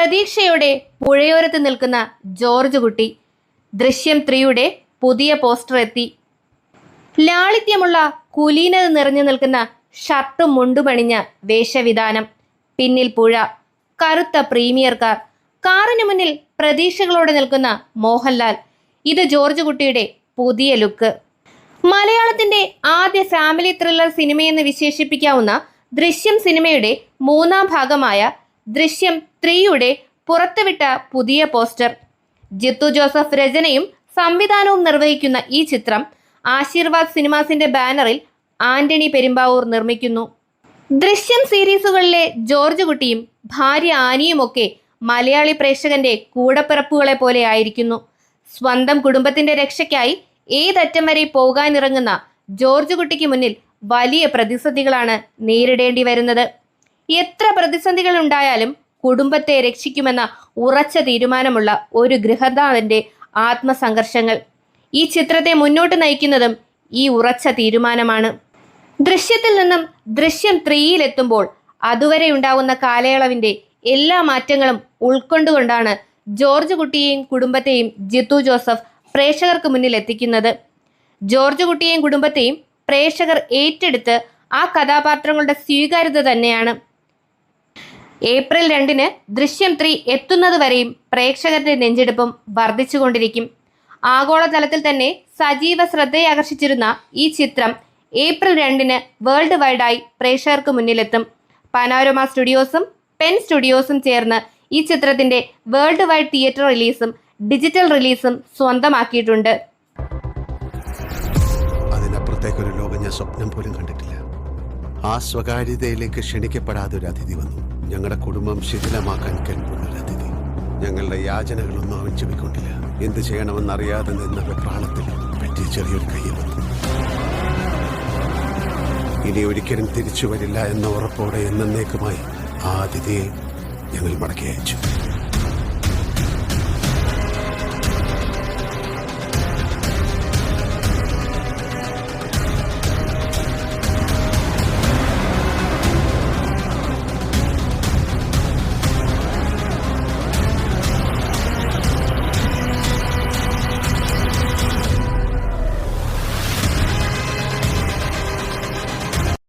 പ്രതീക്ഷയോടെ പുഴയോരത്ത് നിൽക്കുന്ന ജോർജ് കുട്ടി. ദൃശ്യം 3യുടെ പുതിയ പോസ്റ്റർ എത്തി. ലാളിത്യമുള്ള കുലീനത നിറഞ്ഞു നിൽക്കുന്ന ഷർട്ടും മുണ്ടുമണിഞ്ഞ വേഷവിധാനം, പിന്നിൽ പുഴ, കറുത്ത പ്രീമിയർ കാർ, കാറിന് മുന്നിൽ പ്രതീക്ഷകളോടെ നിൽക്കുന്ന മോഹൻലാൽ. ഇത് ജോർജ് കുട്ടിയുടെ പുതിയ ലുക്ക്. മലയാളത്തിന്റെ ആദ്യ ഫാമിലി ത്രില്ലർ സിനിമയെന്ന് വിശേഷിപ്പിക്കാവുന്ന ദൃശ്യം സിനിമയുടെ 3ാം ഭാഗമായ ദൃശ്യം 3യുടെ പുറത്തുവിട്ട പുതിയ പോസ്റ്റർ. ജിത്തു ജോസഫ് രചനയും സംവിധാനവും നിർവഹിക്കുന്ന ഈ ചിത്രം ആശീർവാദ് സിനിമാസിന്റെ ബാനറിൽ ആന്റണി പെരുമ്പാവൂർ നിർമ്മിക്കുന്നു. ദൃശ്യം സീരീസുകളിലെ ജോർജ് കുട്ടിയും ഭാര്യ ആനിയുമൊക്കെ മലയാളി പ്രേക്ഷകന്റെ കൂടപ്പിറപ്പുകളെ പോലെ ആയിരിക്കുന്നു. സ്വന്തം കുടുംബത്തിന്റെ രക്ഷയ്ക്കായി ഏതറ്റം വരെ പോകാനിറങ്ങുന്ന ജോർജ് കുട്ടിക്ക് മുന്നിൽ വലിയ പ്രതിസന്ധികളാണ് നേരിടേണ്ടി വരുന്നത്. എത്ര പ്രതിസന്ധികൾ ഉണ്ടായാലും കുടുംബത്തെ രക്ഷിക്കുമെന്ന ഉറച്ച തീരുമാനമുള്ള ഒരു ഗൃഹനാഥന്റെ ആത്മസംഘർഷങ്ങൾ. ഈ ചിത്രത്തെ മുന്നോട്ട് നയിക്കുന്നതും ഈ ഉറച്ച തീരുമാനമാണ്. ദൃശ്യത്തിൽ നിന്നും ദൃശ്യം 3യിലെത്തുമ്പോൾ അതുവരെ ഉണ്ടാവുന്ന കാലയളവിന്റെ എല്ലാ മാറ്റങ്ങളും ഉൾക്കൊണ്ടുകൊണ്ടാണ് ജോർജ് കുട്ടിയെയും കുടുംബത്തെയും ജിത്തു ജോസഫ് പ്രേക്ഷകർക്ക് മുന്നിൽ എത്തിക്കുന്നത്. ജോർജ് കുട്ടിയെയും കുടുംബത്തെയും പ്രേക്ഷകർ ഏറ്റെടുത്ത് ആ കഥാപാത്രങ്ങളുടെ സ്വീകാര്യത തന്നെയാണ്. ഏപ്രിൽ 2-ന് ദൃശ്യം 3 എത്തുന്നതുവരെയും പ്രേക്ഷകരുടെ നെഞ്ചെടുപ്പും വർദ്ധിച്ചുകൊണ്ടിരിക്കും. ആഗോളതലത്തിൽ തന്നെ സജീവ ശ്രദ്ധയാകർഷിച്ചിരുന്ന ഈ ചിത്രം ഏപ്രിൽ 2-ന് വേൾഡ് വൈഡായി പ്രേക്ഷകർക്ക് മുന്നിലെത്തും. പനോരമ സ്റ്റുഡിയോസും പെൻ സ്റ്റുഡിയോസും ചേർന്ന് ഈ ചിത്രത്തിന്റെ വേൾഡ് വൈഡ് തിയേറ്റർ റിലീസും ഡിജിറ്റൽ റിലീസും സ്വന്തമാക്കിയിട്ടുണ്ട്. അതിനപ്പുറത്തേക്കൊരു ലോകം ഞാൻ സ്വപ്നം പോലും കണ്ടിട്ടില്ല. ആ സ്വകാര്യതയിലേക്ക് ക്ഷണിക്കപ്പെടാതെ ഒരു അതിഥി വന്നു. ഞങ്ങളുടെ കുടുംബം ശിഥിലമാക്കാൻ കെൽപ്പുള്ളൊരു അതിഥി. ഞങ്ങളുടെ യാചനകളൊന്നും അവൻ ചെവിക്കൊണ്ടില്ല. എന്ത് ചെയ്യണമെന്നറിയാതെ നിന്ന വെപ്രാളത്തിൽ പറ്റിയ ചെറിയൊരു കൈ വന്നു. ഇനി ഒരിക്കലും തിരിച്ചു വരില്ല എന്ന ഉറപ്പോടെ എന്നേക്കുമായി ആ അതിഥിയെ ഞങ്ങൾ മടക്കി അയച്ചു.